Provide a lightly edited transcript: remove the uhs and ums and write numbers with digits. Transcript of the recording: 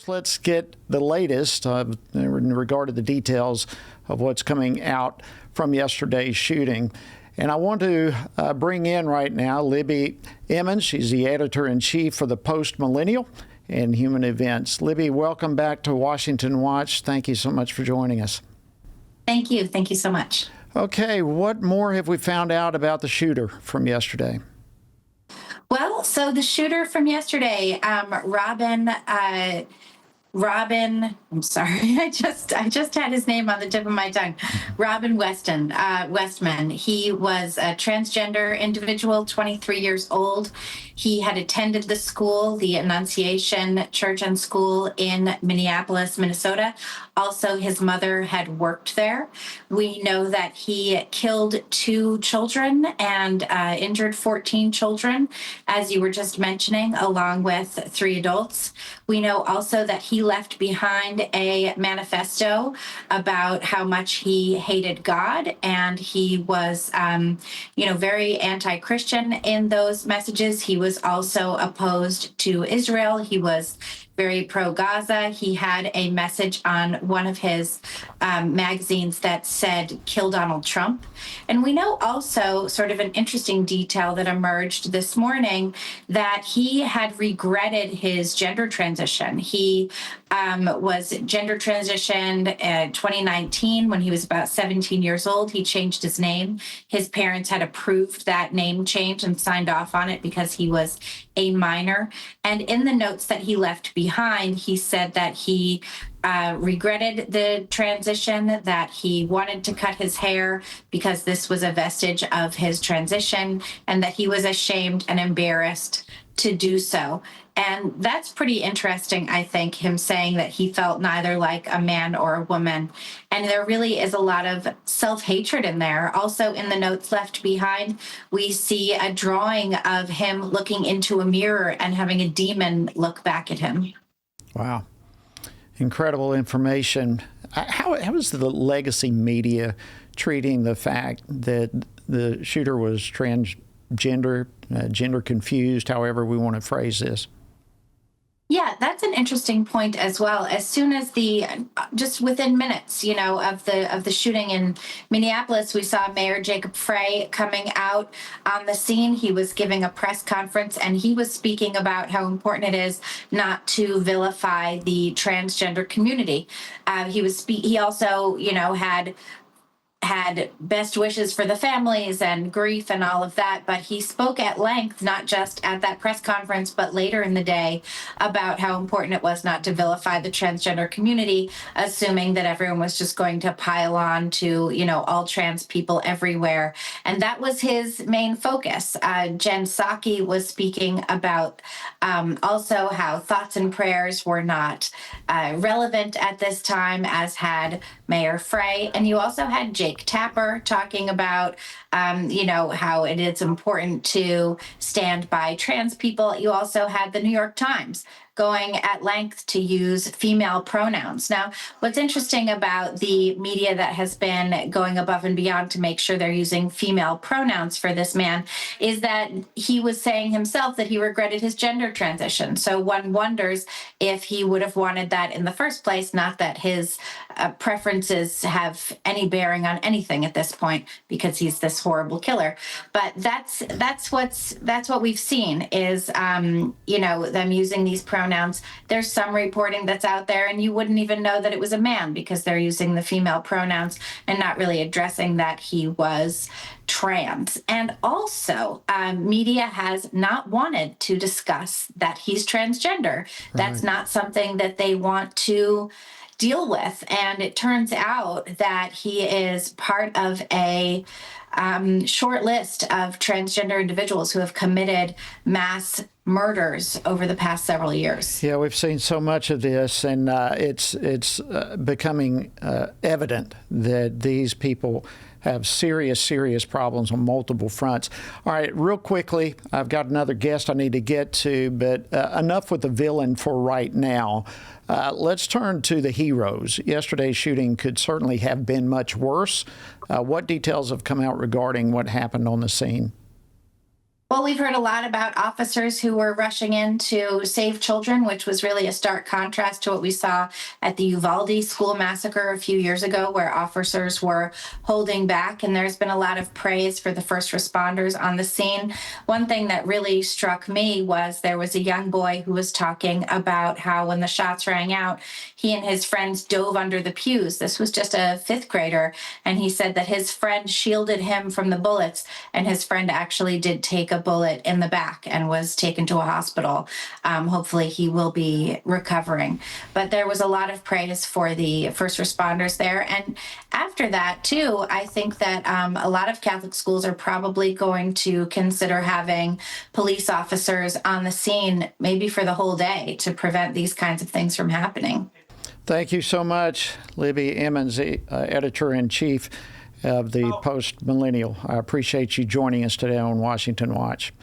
Let's get the latest in regard to the details of what's coming out from yesterday's shooting. And I want to bring in right now Libby Emmons. She's the editor-in-chief for the Post Millennial and Human Events. Libby, welcome back to Washington Watch. Thank you so much for joining us. Thank you. Thank you so much. Okay, what more have we found out about the shooter from yesterday? Well, so the shooter from yesterday, Robin, I'm sorry, I just had his name on the tip of my tongue. Robin Westman. He was a transgender individual, 23 years old. He had attended the school, the Annunciation Church and School in Minneapolis, Minnesota. Also, his mother had worked there. We know that he killed 2 children and injured 14 children, as you were just mentioning, along with 3 adults. We know also that he left behind a manifesto about how much he hated God, and he was, very anti-Christian in those messages. He was also opposed to Israel. He was very pro-Gaza. He had a message on one of his magazines that said, "Kill Donald Trump." And we know also sort of an interesting detail that emerged this morning, that he had regretted his gender transition. He was gender transitioned in 2019 when he was about 17 years old. He changed his name. His parents had approved that name change and signed off on it because he was a minor. And in the notes that he left behind, he said that he regretted the transition, that he wanted to cut his hair because this was a vestige of his transition, and that he was ashamed and embarrassed to do so. And that's pretty interesting, I think, him saying that he felt neither like a man or a woman. And there really is a lot of self-hatred in there. Also, in the notes left behind, we see a drawing of him looking into a mirror and having a demon look back at him. Wow. Incredible information. How is the legacy media treating the fact that the shooter was transgender, gender confused, however we want to phrase this? Yeah, that's an interesting point as well. As soon as just within minutes, of the shooting in Minneapolis, we saw Mayor Jacob Frey coming out on the scene. He was giving a press conference, and he was speaking about how important it is not to vilify the transgender community. He also, had best wishes for the families and grief and all of that, but he spoke at length, not just at that press conference, but later in the day, about how important it was not to vilify the transgender community, assuming that everyone was just going to pile on to, all trans people everywhere. And that was his main focus. Jen Psaki was speaking about also how thoughts and prayers were not relevant at this time, as had Mayor Frey. And you also had Jake Tapper talking about, how it is important to stand by trans people. You also had the New York Times going at length to use female pronouns. Now, what's interesting about the media that has been going above and beyond to make sure they're using female pronouns for this man is that he was saying himself that he regretted his gender transition. So one wonders if he would have wanted that in the first place, not that his preferences have any bearing on anything at this point because he's this horrible killer. But that's what we've seen is, them using these pronouns. There's some reporting that's out there, and you wouldn't even know that it was a man because they're using the female pronouns and not really addressing that he was trans. And also, media has not wanted to discuss that he's transgender. Right. That's not something that they want to deal with. And it turns out that he is part of a short list of transgender individuals who have committed mass murders over the past several years. Yeah, we've seen so much of this, and it's becoming evident that these people have serious problems on multiple fronts. All right, real quickly, I've got another guest I need to get to, but enough with the villain for right now. Let's turn to the heroes. Yesterday's shooting could certainly have been much worse. What details have come out regarding what happened on the scene? Well, we've heard a lot about officers who were rushing in to save children, which was really a stark contrast to what we saw at the Uvalde school massacre a few years ago, where officers were holding back. And there's been a lot of praise for the first responders on the scene. One thing that really struck me was there was a young boy who was talking about how when the shots rang out, he and his friends dove under the pews. This was just a fifth grader. And he said that his friend shielded him from the bullets, and his friend actually did take a bullet in the back and was taken to a hospital. Hopefully he will be recovering. But there was a lot of praise for the first responders there. And after that, too, I think that a lot of Catholic schools are probably going to consider having police officers on the scene, maybe for the whole day, to prevent these kinds of things from happening. Thank you so much, Libby Emmons, editor-in-chief of the Post Millennial. I appreciate you joining us today on Washington Watch.